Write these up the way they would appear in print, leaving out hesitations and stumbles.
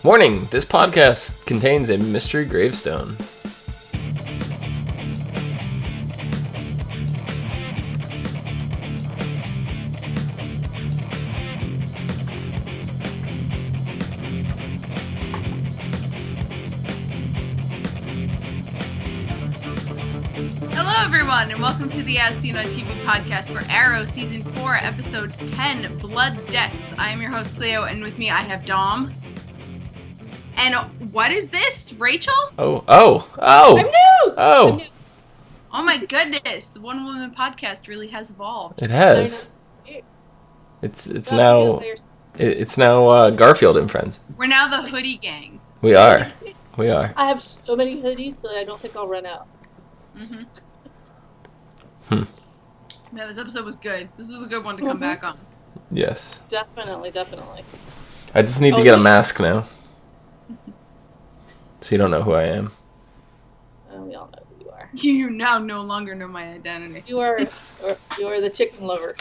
Warning, this podcast contains a mystery gravestone. Hello everyone, and welcome to the As Seen on TV podcast for Arrow Season 4, Episode 10, Blood Debts. I am your host, Clio, and with me I have Dom. And what is this? Rachel? Oh! I'm new! Oh! I'm new. Oh my goodness, the One Woman podcast really has evolved. It has. It's now Garfield and Friends. We're now the hoodie gang. We are. I have so many hoodies, so I don't think I'll run out. Man, this episode was good. This was a good one to come back on. Yes. Definitely. I just need to get a mask now. So you don't know who I am. We all know who you are. You now no longer know my identity. You are the chicken lover.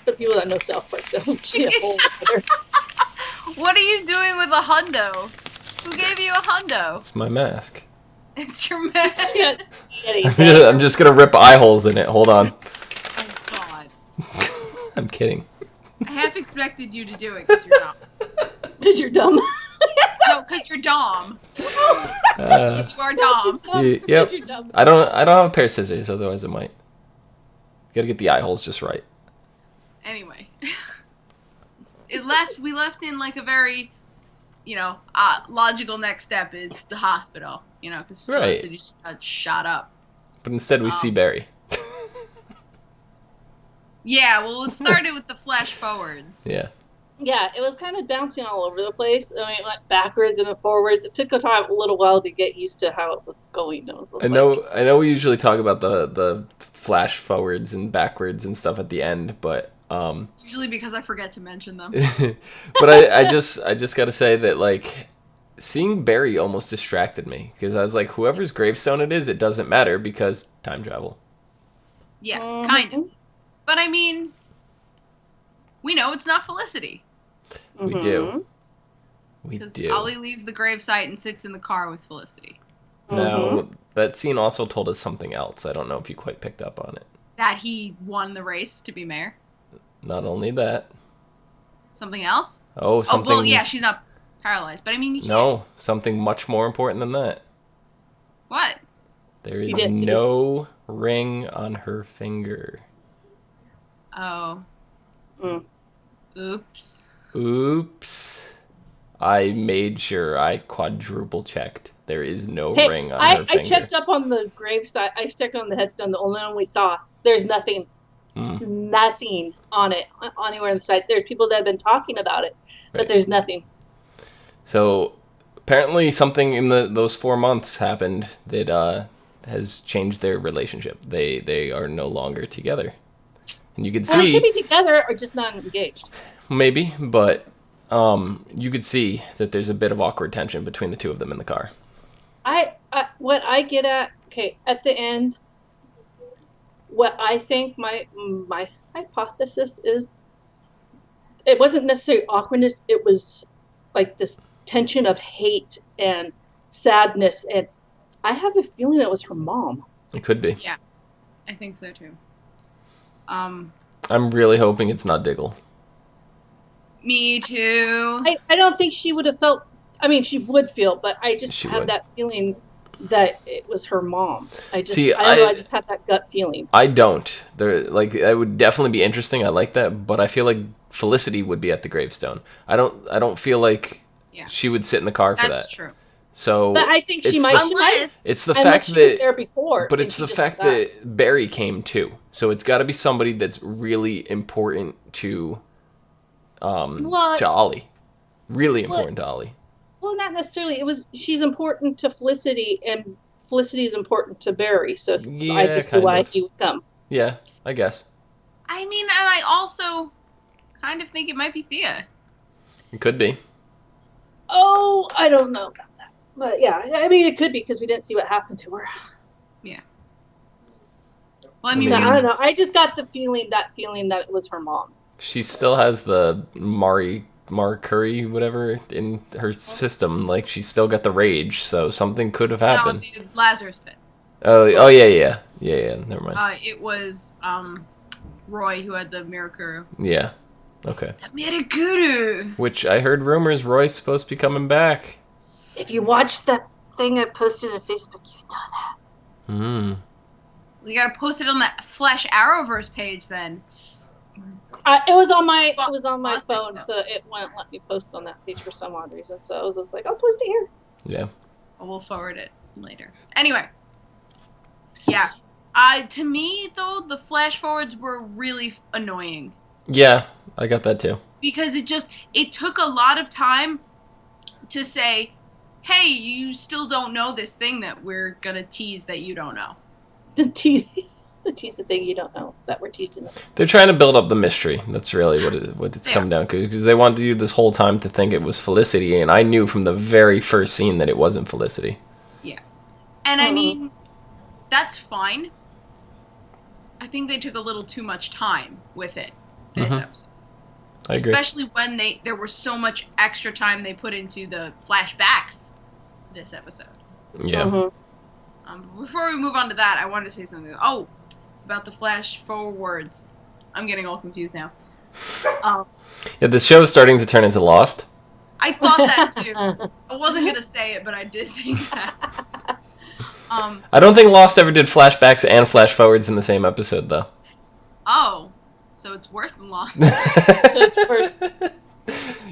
For people that know South Park, don't see a whole other. What are you doing with a hundo? Who gave you a hundo? It's my mask. It's your mask. Can't see anything. I'm just gonna rip eye holes in it. Hold on. Oh God. I'm kidding. I half expected you to do it because you're dumb. Because you're dumb. No, because you're Dom. Because you are Dom. Yep. You're dumb. I don't have a pair of scissors, otherwise it might. Gotta get the eye holes just right. Anyway. We left in like a very, logical next step is the hospital, because Right. Felicity just got shot up. But instead we see Barry. Yeah, well, it started with the flash forwards. Yeah. Yeah, it was kind of bouncing all over the place. I mean, it went backwards and then forwards. It took a little while to get used to how it was going. I know we usually talk about the flash forwards and backwards and stuff at the end, but Usually because I forget to mention them. but I just gotta say that, like, seeing Barry almost distracted me, because I was like, whoever's gravestone it is, it doesn't matter because time travel. Yeah, kind of. But I mean, we know it's not Felicity. We do. Because Ollie leaves the gravesite and sits in the car with Felicity. Now, that scene also told us something else. I don't know if you quite picked up on it. That he won the race to be mayor. Not only that. Something else? Oh, something... Oh, well, yeah, she's not paralyzed. But I mean, you can't. No, something much more important than that. What? There is no ring on her finger. Oh. Oops. I made sure I quadruple checked. There is no ring on her finger. I checked up on the gravesite. I checked on the headstone. The only one we saw, there's nothing. Nothing on it, anywhere on the site. There's people that have been talking about it, but there's nothing. So apparently something in those 4 months happened that has changed their relationship. They are no longer together. And you could see... Well, they could be together or just not engaged. Maybe, but you could see that there's a bit of awkward tension between the two of them in the car. What I get at, at the end, what I think my hypothesis is, it wasn't necessarily awkwardness, it was like this tension of hate and sadness, and I have a feeling it was her mom. It could be. Yeah, I think so too. I'm really hoping it's not Diggle. Me too. I don't think she would have felt, I mean, she would feel, but I just have that feeling that it was her mom. I just have that gut feeling. I don't. It would definitely be interesting. I like that, but I feel like Felicity would be at the gravestone. I don't feel like she would sit in the car for that. That's true. So, but I think she might. It's the fact that she was there before, but it's the fact that Barry came too. So it's got to be somebody that's really important to Ollie. Really important to Ollie. Well, not necessarily. She's important to Felicity, and Felicity is important to Barry. So I can see why he would come. Yeah, I guess. I mean, and I also kind of think it might be Thea. It could be. Oh, I don't know about that. But yeah, I mean, it could be because we didn't see what happened to her. Yeah. Well, I mean, I don't know. I just got the feeling that it was her mom. She still has the Mari Curry, whatever, in her system. Like, she's still got the rage, so something could have happened. No, the Lazarus Pit. Oh, yeah. Never mind. It was Roy who had the Mirakuru. Yeah. Okay. The Mirakuru! Which I heard rumors Roy's supposed to be coming back. If you watch that thing I posted on Facebook, you know that. Hmm. We gotta post it on the Flash Arrowverse page then. It was on my phone, so it wouldn't let me post on that page for some odd reason. So I was just like, I'll post it here. Yeah. We'll forward it later. Anyway. Yeah. To me, though, the flash forwards were really annoying. Yeah, I got that too. Because it took a lot of time to say, hey, you still don't know this thing that we're gonna tease that you don't know. The tease the thing you don't know that we're teasing them. They're trying to build up the mystery. That's really what it's come down to. Because they wanted you this whole time to think it was Felicity, and I knew from the very first scene that it wasn't Felicity. Yeah. And I mean, that's fine. I think they took a little too much time with it this episode. I agree. Especially when there was so much extra time they put into the flashbacks this episode. Yeah. Before we move on to that, I wanted to say something. Oh, about the flash forwards. I'm getting all confused now. Yeah, this show is starting to turn into Lost. I thought that too. I wasn't gonna say it, but I did think that. I don't think Lost ever did flashbacks and flash forwards in the same episode, though. Oh, so it's worse than Lost.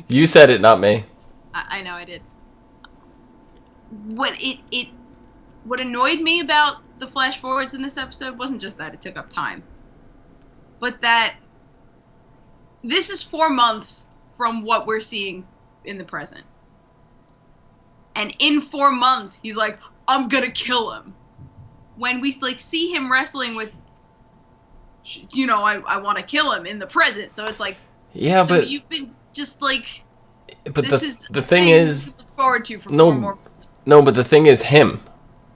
You said it, not me. I know I did. What annoyed me about the flash forwards in this episode wasn't just that it took up time, but that this is 4 months from what we're seeing in the present. And in 4 months, he's like, I'm gonna kill him. When we see him wrestling with, I want to kill him in the present. So it's like, yeah, so but you've been just like, but this is the thing is, to look forward to for 4 more months. No, but the thing is him.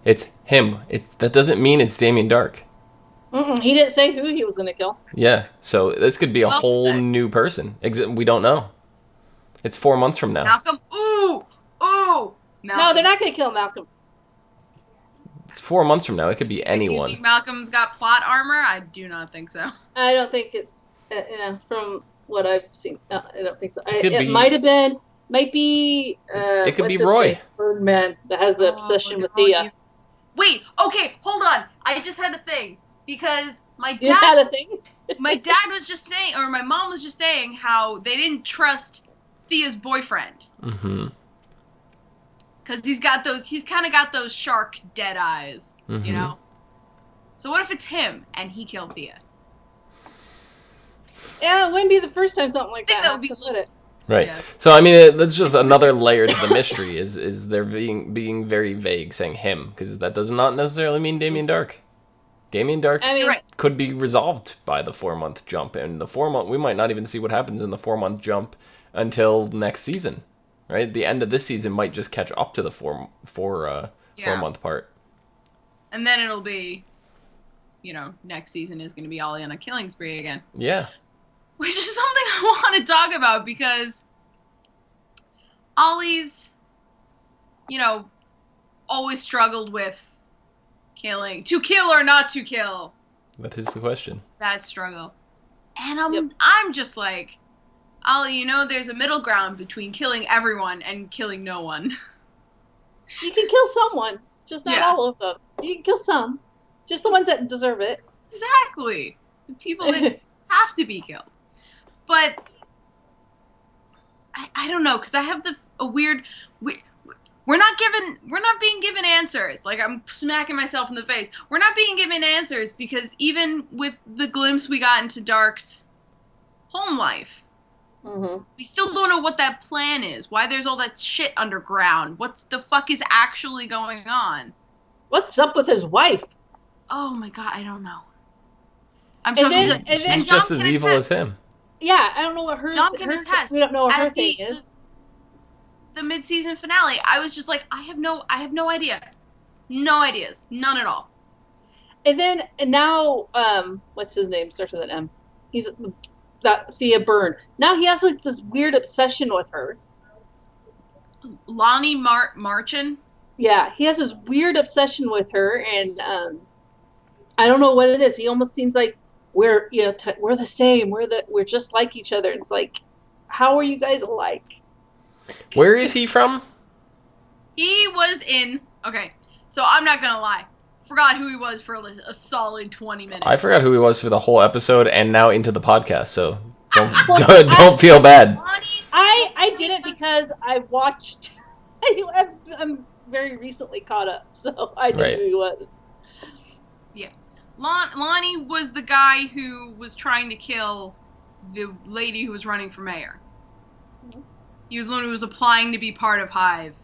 It's him. That doesn't mean it's Damien Dark. He didn't say who he was gonna kill. Yeah, so this could be a whole new person. We don't know. It's 4 months from now. Malcolm. Ooh. Malcolm. No, they're not gonna kill Malcolm. It's 4 months from now. It could be anyone. You think Malcolm's got plot armor? I do not think so. I don't think it's from what I've seen. No, I don't think so. It might be. It could be Roy, Birdman, that has the obsession with Thea. Wait, okay, hold on. I just had a thing because my dad. You just had a thing. My dad was just saying, or my mom was just saying, how they didn't trust Thea's boyfriend. Mm-hmm. Because he's kind of got those shark dead eyes, you know? So what if it's him and he killed Thea? Yeah, it wouldn't be the first time something like that. That would be right. Yeah. So I mean, that's just another layer to the mystery. Is they're being very vague, saying him, because that does not necessarily mean Damien Dark. Damien Dark could be resolved by the 4 month jump, and the 4 month we might not even see what happens in the 4 month jump until next season. Right, the end of this season might just catch up to the 4 month part, and then it'll be, next season is going to be Ollie on a killing spree again. Yeah, which is something I want to talk about because Ollie's, always struggled with killing, to kill or not to kill. That is the question. That struggle, and I'm just like, Ollie, there's a middle ground between killing everyone and killing no one. You can kill someone, just not all of them. You can kill some, just the ones that deserve it. Exactly. The people that have to be killed. But I don't know, because I have a weird. We're not being given answers. Like, I'm smacking myself in the face. We're not being given answers because even with the glimpse we got into Dark's home life. We still don't know what that plan is. Why there's all that shit underground. What the fuck is actually going on? What's up with his wife? Oh my god, I don't know. She's just as evil as him. Yeah, I don't know what her. Dom can attest. We don't know what her thing is. The mid-season finale, I was just like, I have no idea. No ideas. None at all. And now, what's his name? Starts with an M. He's that Thea burned. Now he has like this weird obsession with her. Lonnie Marchin? Yeah, he has this weird obsession with her, and I don't know what it is. He almost seems like we're the same. We're just like each other. It's like, how are you guys alike? Where is he from? He was in. Okay, so I'm not gonna lie. Forgot who he was for a solid 20 minutes. I forgot who he was for the whole episode and now into the podcast. So don't feel bad. I did it because I watched. I'm very recently caught up, so I knew who he was. Yeah. Lonnie was the guy who was trying to kill the lady who was running for mayor. He was the one who was applying to be part of Hive.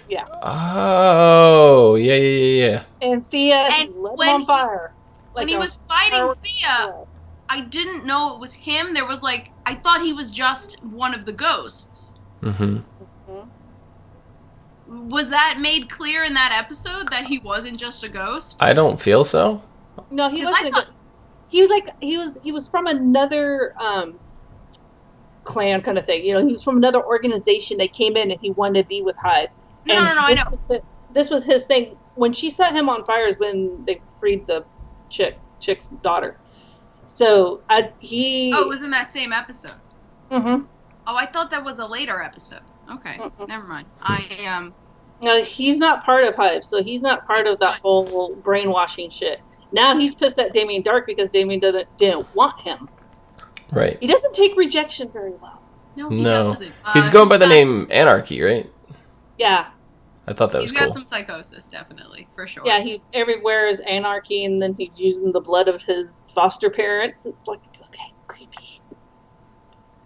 Yeah. Oh, yeah. And Thea lit him on fire. When he was fighting Thea, I didn't know it was him. There was I thought he was just one of the ghosts. Mm-hmm. Was that made clear in that episode that he wasn't just a ghost? I don't feel so. No, he wasn't. He was from another clan kind of thing. He was from another organization that came in and he wanted to be with Hive. No, I know. This was his thing. When she set him on fire is when they freed the chick's daughter. So he. Oh, it was in that same episode. Mm-hmm. Oh, I thought that was a later episode. Okay, never mind. No, he's not part of Hive, so he's not part of that whole brainwashing shit. Now he's pissed at Damien Dark because Damien didn't want him. Right. He doesn't take rejection very well. No, he doesn't. He's going by the name Anarchy, right? Yeah. I thought that was cool. He's got some psychosis, definitely, for sure. Yeah, he everywhere is anarchy, and then he's using the blood of his foster parents. It's like, okay, creepy.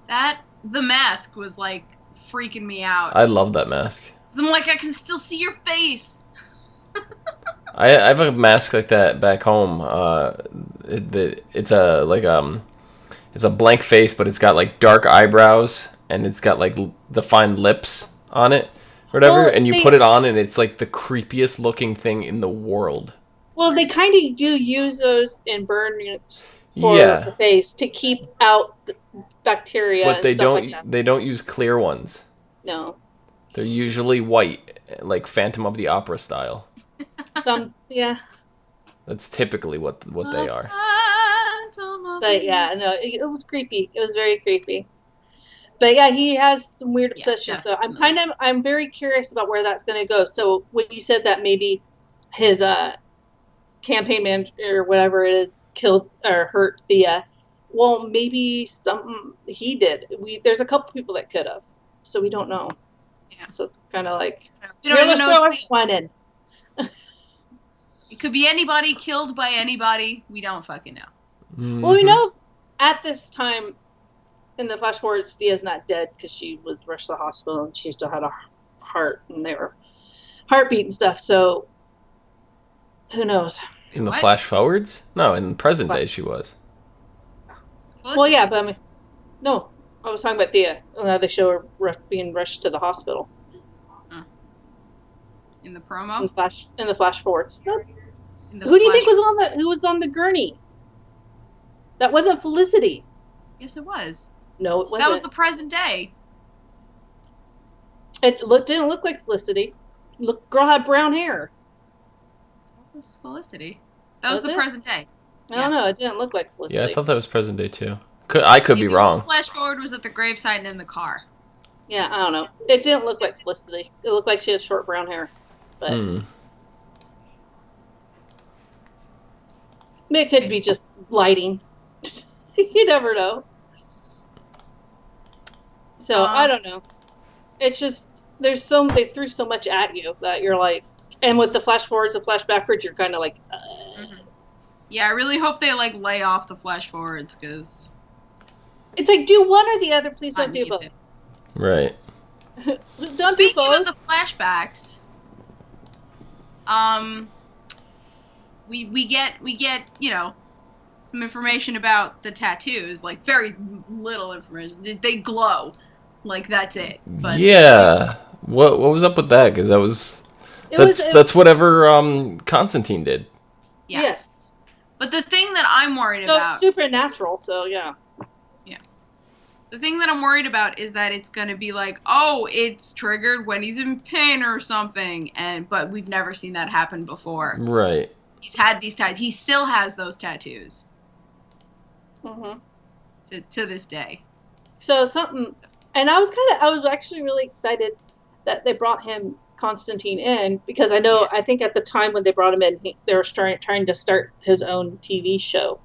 The mask was freaking me out. I love that mask. I'm I can still see your face. I have a mask like that back home. It's a blank face, but it's got dark eyebrows and it's got defined lips on it, or whatever. And you put it on, and it's the creepiest looking thing in the world. Well, they kind of do use those in burn units for the face to keep out the bacteria. But they don't. They don't use clear ones. No. They're usually white, like Phantom of the Opera style. Yeah. That's typically what they are. But yeah, no, it was creepy. It was very creepy. But yeah, he has some weird obsessions. So I'm very curious about where that's going to go. So when you said that maybe his campaign manager or whatever it is killed or hurt Thea, well, maybe something he did. There's a couple people that could have, so we don't know. Yeah. So it's kind of like let's throw one in. It could be anybody killed by anybody. We don't fucking know. Mm-hmm. Well, we know at this time in the flash forwards, Thea's not dead because she was rushed to the hospital and she still had a heart and they were heartbeat and stuff. So who knows? In the flash forwards? No, in present day she was. Well, yeah, but I mean, no, I was talking about Thea. They show her being rushed to the hospital. In the promo? In the flash forwards. Who do you think was on the gurney? That wasn't Felicity. Yes, it was. No, it wasn't. That was the present day. It didn't look like Felicity. Girl had brown hair. That was Felicity. That was the present day. I don't know. It didn't look like Felicity. Yeah, I thought that was present day too. I could be wrong. The flash forward was at the gravesite and in the car. Yeah, I don't know. It didn't look like Felicity. It looked like she had short brown hair. But it could be just lighting. You never know. So I don't know. It's just they threw so much at you that you're like, and with the flash forwards and flash backwards, you're kind of like. Yeah, I really hope they lay off the flash forwards because it's do one or the other. Please don't do both. Right. Don't do both. Speaking of the flashbacks, we get some information about the tattoos, very little information. They glow, that's it. But yeah, what was up with that? Because that's whatever Constantine did. Yeah. Yes, but the thing that I'm worried about, supernatural. So yeah. Yeah, The thing that I'm worried about is that it's going to be like, oh, it's triggered when he's in pain or something, but we've never seen that happen before. Right. He's had these tattoos. He still has those tattoos. Mm-hmm. To this day. So something, and I was actually really excited that they brought Constantine in, because I think at the time when they brought him in, they were trying to start his own TV show.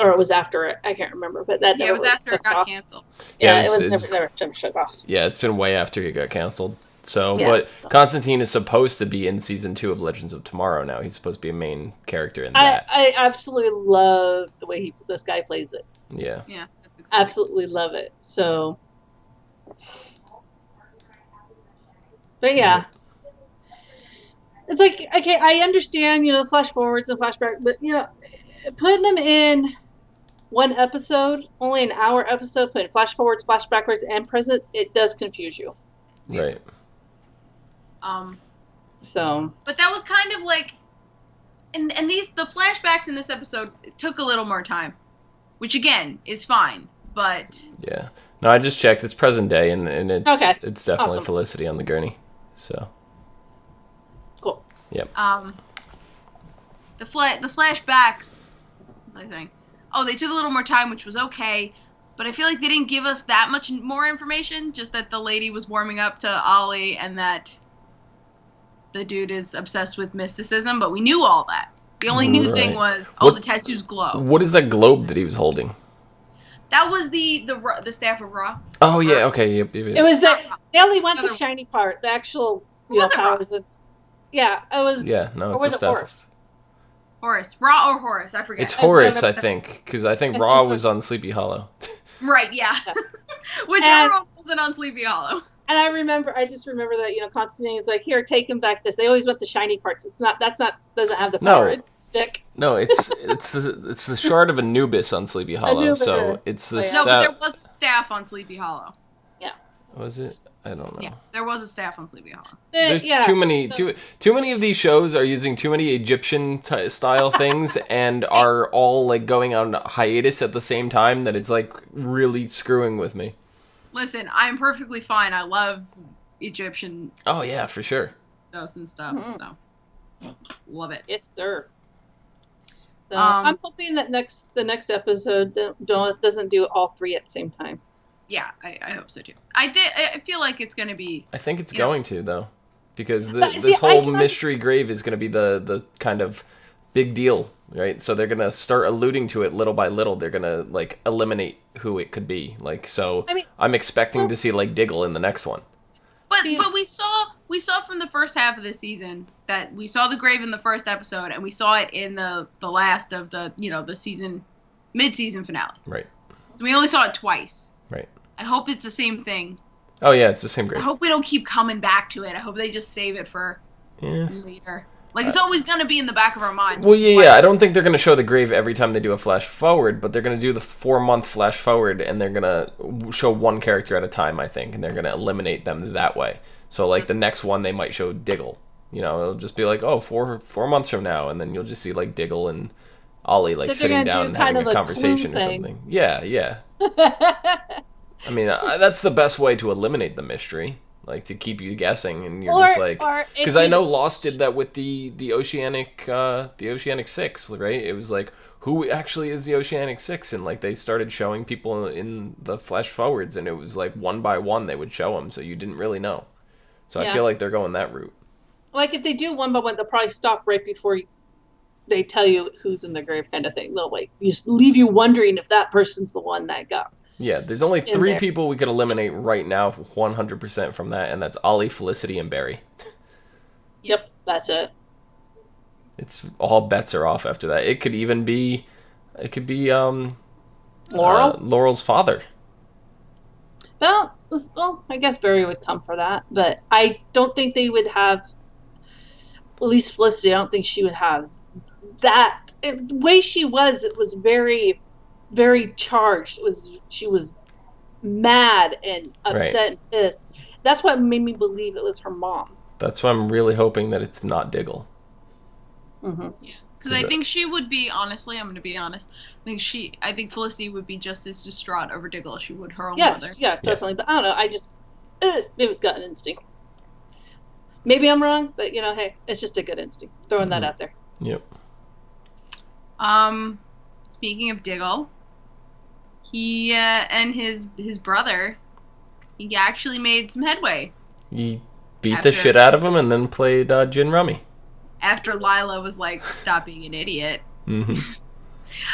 Or it was after it. I can't remember, but that it was after it got canceled. Yeah, it was never shut off. Yeah, it's been way after it got canceled. So, but Constantine is supposed to be in season 2 of Legends of Tomorrow now. He's supposed to be a main character in that. I absolutely love the way this guy plays it. Yeah. Yeah, that's exciting. Absolutely love it. So, but yeah. It's like, okay, I understand, flash forwards and flashback, but putting them in one episode, only an hour episode, putting flash forwards, flash backwards, and present, it does confuse you. Right. So. But that was kind of like, and the flashbacks in this episode took a little more time, which again is fine, but. Yeah. No, I just checked. It's present day, and it's okay. It's definitely awesome. Felicity on the gurney. So. Cool. Yep. The flashbacks. What was I saying? Oh, they took a little more time, which was okay, but I feel like they didn't give us that much more information. Just that the lady was warming up to Ollie, and that the dude is obsessed with mysticism. But we knew all that. The only new thing was, the tattoos glow. What is that globe that he was holding? That was the staff of Ra. Oh yeah, okay, yep. It was they only went the shiny part, the actual powers. Yeah, it was. Yeah, no, it's the stuff. Horus. Ra or Horus, I forget. It's Horus, I think, because I think Ra was on Sleepy Hollow. Right, yeah. Whichever one wasn't on Sleepy Hollow. And I just remember that, Constantine is like, here, take him back this. They always want the shiny parts. Doesn't have the power. It's stick. No, it's the shard of Anubis on Sleepy Hollow. So it's the staff. No, but there was a staff on Sleepy Hollow. Yeah. Was it? I don't know. Yeah, there was a staff on Sleepy Hollow. There's too many of these shows are using too many Egyptian style things and are all like going on hiatus at the same time that it's like really screwing with me. Listen, I'm perfectly fine. I love Egyptian. Oh yeah, for sure. And stuff. So love it. Yes, sir. So I'm hoping that the next episode doesn't do all three at the same time. Yeah, I hope so too. I feel like it's going to be. I think it's going to though, because this whole mystery grave is going to be the kind of big deal, right? So they're going to start alluding to it little by little. They're going to like eliminate who it could be. Like so, I'm expecting to see like Diggle in the next one. But we saw from the first half of the season that we saw the grave in the first episode, and we saw it in the last of the the season mid-season finale. Right. So we only saw it twice. Right. I hope it's the same thing. Oh yeah, it's the same grave. I hope we don't keep coming back to it. I hope they just save it for later. Like it's always gonna be in the back of our minds. Well, yeah. I don't think they're gonna show the grave every time they do a flash forward, but they're gonna do the 4-month flash forward, and they're gonna show one character at a time, I think, and they're gonna eliminate them that way. So like the next one, they might show Diggle. It'll just be like, 4 months from now, and then you'll just see like Diggle and Ollie like sitting down and having a conversation or something. Yeah. I mean, that's the best way to eliminate the mystery, like to keep you guessing, and you're just like, because I know Lost did that with the Oceanic 6, right? It was like, who actually is the Oceanic 6, and like they started showing people in the flash forwards, and it was like one by one they would show them, so you didn't really know. So I feel like they're going that route. Like if they do one by one, they'll probably stop right before they tell you who's in the grave, kind of thing. They'll like leave you wondering if that person's the one that got. Yeah, there's only 3 people we could eliminate right now 100% from that, and that's Ollie, Felicity, and Barry. Yep, that's it. It's all bets are off after that. It could even be, Laurel? Laurel's father. Well, I guess Barry would come for that, but I don't think they would have, at least Felicity, I don't think she would have that. The way she was, it was very, very charged. She was mad and upset and pissed. That's what made me believe it was her mom. That's why I'm really hoping that it's not Diggle. Mm-hmm. Yeah. Because I think she would be, honestly, I'm going to be honest, I think Felicity would be just as distraught over Diggle as she would her own mother. Yeah, definitely. But I don't know, I just, maybe gut instinct. Maybe I'm wrong, but, hey, it's just a good instinct. Throwing that out there. Yep. Speaking of Diggle, he and his brother, he actually made some headway. He beat the shit out of him and then played gin rummy. After Lila was like, stop being an idiot. Mm-hmm.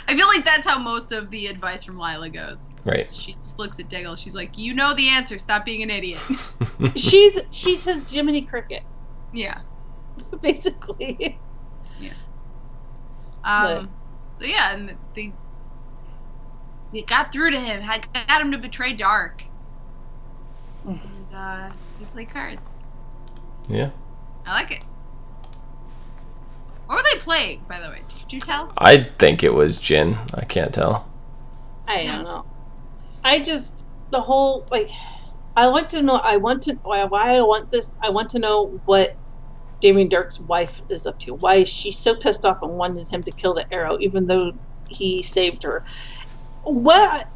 I feel like that's how most of the advice from Lila goes. Right. She just looks at Diggle. She's like, you know the answer. Stop being an idiot. She's his Jiminy Cricket. Yeah. Basically. Yeah. So yeah, and they got through to him. Got him to betray Dark. And they play cards. Yeah. I like it. What were they playing, by the way? Did you tell? I think it was gin. I can't tell. I don't know. I just, the whole, I want to know, why I want this, I want to know what Damien Dark's wife is up to. Why is she so pissed off and wanted him to kill the arrow, even though he saved her? What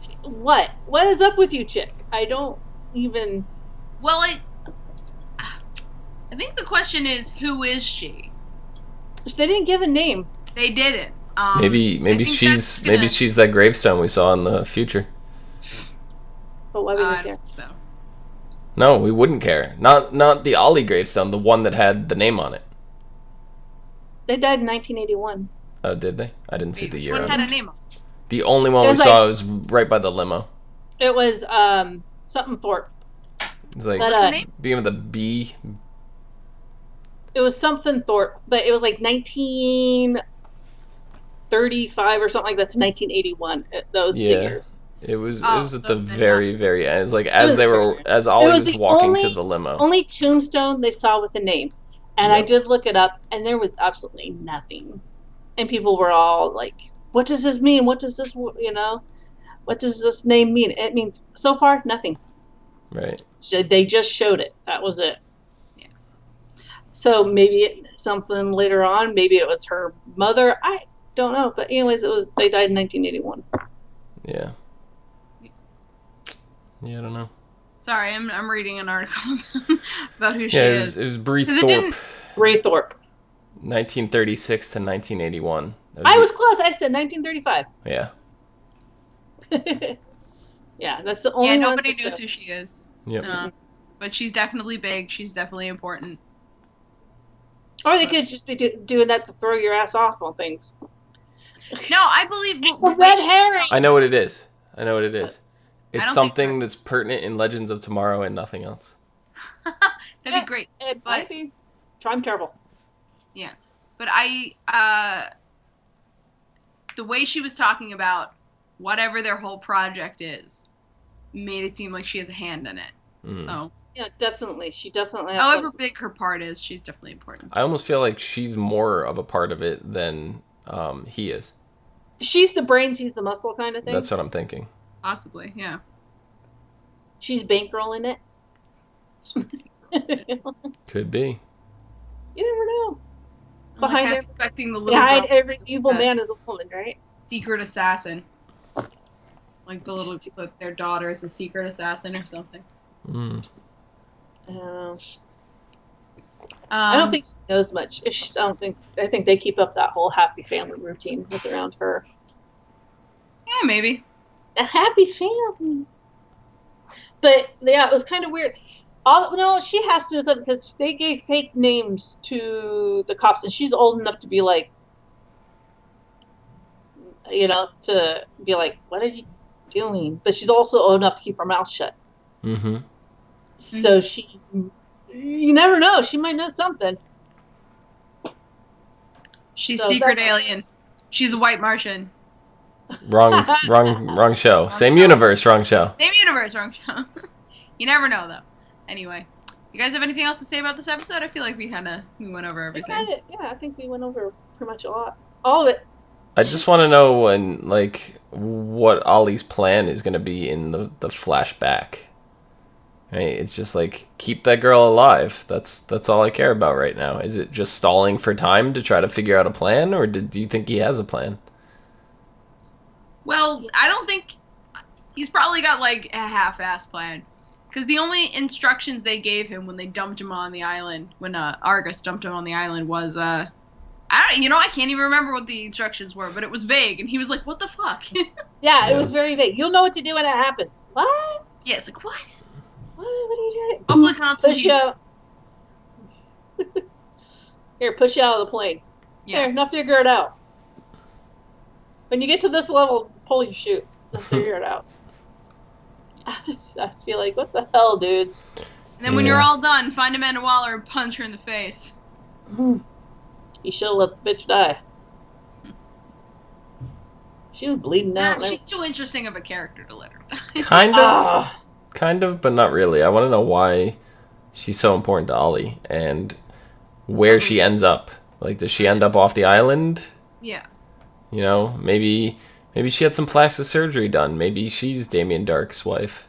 is up with you, chick? I don't even... Well, I think the question is, who is she? They didn't give a name. They didn't. Maybe she's that gravestone we saw in the future. But why would we care? So. No, we wouldn't care. Not the Ollie gravestone, the one that had the name on it. They died in 1981. Oh, did they? I didn't see the year. Which one had a name on it? The only one we saw was right by the limo. It was something Thorpe. It's like what's the name? beginning with a B. It was something Thorpe, but it was like 1935 or something like that to 1981. Those years. It was at the very, very end. It's like as Ollie was walking to the limo. Only tombstone they saw with the name. And I did look it up, and there was absolutely nothing. And people were all like, what does this mean? What does this, what does this name mean? It means, so far, nothing. Right. So they just showed it. That was it. Yeah. So maybe something later on. Maybe it was her mother. I don't know. But anyways, they died in 1981. Yeah. Yeah, I don't know. Sorry, I'm reading an article about who she is. It was Bree Thorpe. Bree Thorpe. 1936 to 1981. I was close. I said 1935. Yeah. Yeah, that's the only one. Yeah, nobody knows who she is. Yep. But she's definitely big. She's definitely important. Or they could just be doing that to throw your ass off on things. No, I believe... It's a red herring! I know what it is. It's something that's pertinent in Legends of Tomorrow and nothing else. That'd be great. It might be. Time travel. Yeah. But the way she was talking about whatever their whole project is made it seem like she has a hand in it. So yeah, definitely. She definitely has however big her part is, she's definitely important. I almost feel like she's more of a part of it than he is. She's the brains, he's the muscle kind of thing. That's what I'm thinking. Possibly, yeah. She's bankrolling it. Could be. You never know. Behind every evil man is a woman, right? Secret assassin. Like the little their daughter is a secret assassin or something. I don't think she knows much. I think they keep up that whole happy family routine with around her. Yeah, maybe. A happy family. But yeah, it was kind of weird. No, she has to do something because they gave fake names to the cops, and she's old enough to be like, to be like, what are you doing? But she's also old enough to keep her mouth shut. Mm-hmm. So you never know. She might know something. She's secret alien. She's a white Martian. Wrong show. Same universe, wrong show. Same universe, wrong show. You never know, though. Anyway, you guys have anything else to say about this episode? I feel like we went over everything. I think we went over pretty much a lot. All of it. I just want to know what Ollie's plan is going to be in the flashback. Right? It's just like, keep that girl alive. That's all I care about right now. Is it just stalling for time to try to figure out a plan, or do you think he has a plan? Well, I don't think he's probably got like a half-ass plan. Because the only instructions they gave him when they dumped him on the island, when Argus dumped him on the island, was I can't even remember what the instructions were, but it was vague, and he was like, "What the fuck?" Yeah, it was very vague. You'll know what to do when it happens. What? Yeah, it's like, what? What are you doing? Public Push you out. Here, push you out of the plane. Yeah. Here, now figure it out. When you get to this level, pull your chute. Now figure it out. I feel like, what the hell, dudes? And then when you're all done, find Amanda Waller and punch her in the face. You should have let the bitch die. She was bleeding out. She's too interesting of a character to let her die. Kind of, but not really. I want to know why she's so important to Ollie and where she ends up. Like, does she end up off the island? Yeah. You know, maybe she had some plastic surgery done. Maybe she's Damien Dark's wife.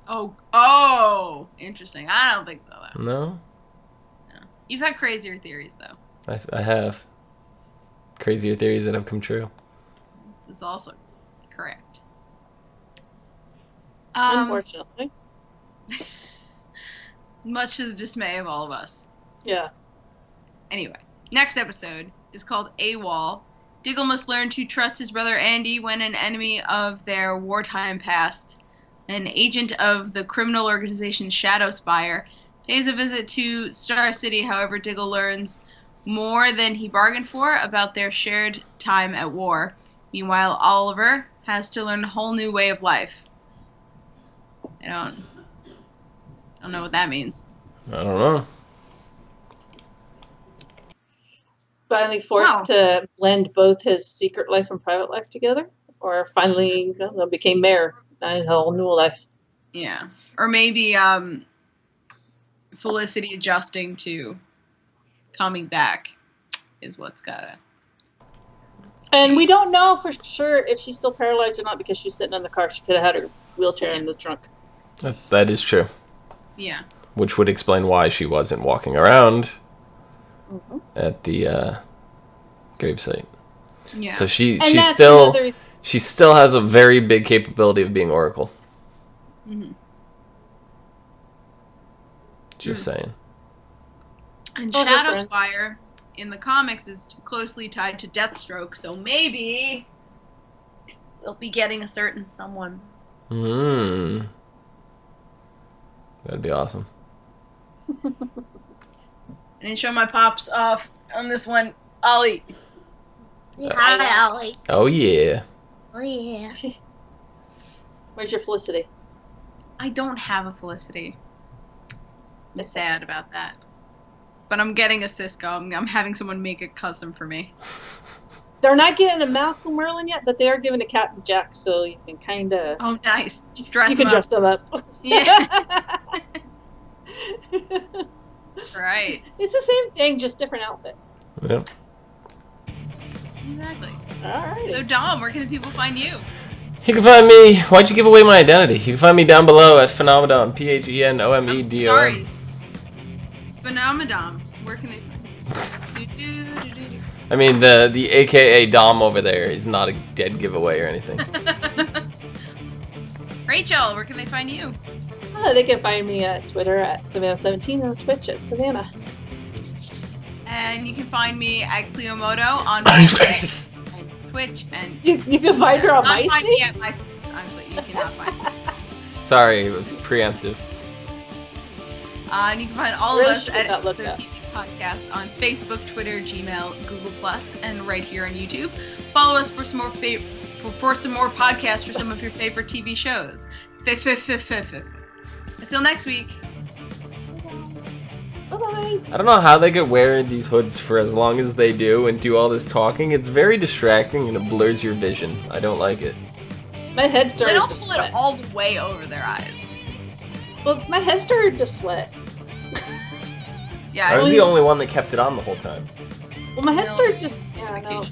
Oh, interesting. I don't think so, though. No? You've had crazier theories, though. I have. Crazier theories that have come true. This is also correct. Unfortunately. Much to the dismay of all of us. Yeah. Anyway, next episode is called AWOL. Diggle must learn to trust his brother Andy when an enemy of their wartime past, an agent of the criminal organization Shadow Spire, pays a visit to Star City. However, Diggle learns more than he bargained for about their shared time at war. Meanwhile, Oliver has to learn a whole new way of life. I don't know what that means. I don't know. Finally forced to blend both his secret life and private life together, or finally became mayor. Now he's a whole new life. Yeah, or maybe Felicity adjusting to coming back is what's gotta. And we don't know for sure if she's still paralyzed or not because she's sitting in the car. She could have had her wheelchair in the trunk. That is true. Yeah. Which would explain why she wasn't walking around at the gravesite. Yeah. So she still has a very big capability of being Oracle. Mm-hmm. Just saying. And Shadow Spire in the comics is closely tied to Deathstroke, so maybe we'll be getting a certain someone. That'd be awesome. I didn't show my pops off on this one. Ollie. Hi, Ollie. Oh, yeah. Oh, yeah. Where's your Felicity? I don't have a Felicity. I'm sad about that. But I'm getting a Cisco. I'm having someone make a custom for me. They're not getting a Malcolm Merlin yet, but they are giving a Captain Jack, so you can kind of... Oh, nice. Dress them up. Yeah. Right. It's the same thing, just different outfit. Yep. Exactly. Alright. So, Dom, where can the people find you? You can find me... Why'd you give away my identity? You can find me down below at Phenomenon. PHENOMEDON. Sorry. Phenomenon. Where can they find you? I mean, the AKA Dom over there is not a dead giveaway or anything. Rachel, where can they find you? They can find me at Twitter at Savannah17 or Twitch at Savannah. And you can find me at Cleomoto on Twitch and you can find her on MySpace. Find me at MySpace. You cannot find me. Sorry, it was preemptive. And you can find all of us at TV Podcast on Facebook, Twitter, Gmail, Google+, and right here on YouTube. Follow us for some more podcasts for some of your favorite TV shows. Until next week. Bye-bye. I don't know how they could wear these hoods for as long as they do and do all this talking. It's very distracting and it blurs your vision. I don't like it. My head started to sweat. They don't pull it all the way over their eyes. Well, my head started to sweat. Yeah, I was the only one that kept it on the whole time. Well, my head started just... Yeah, I know.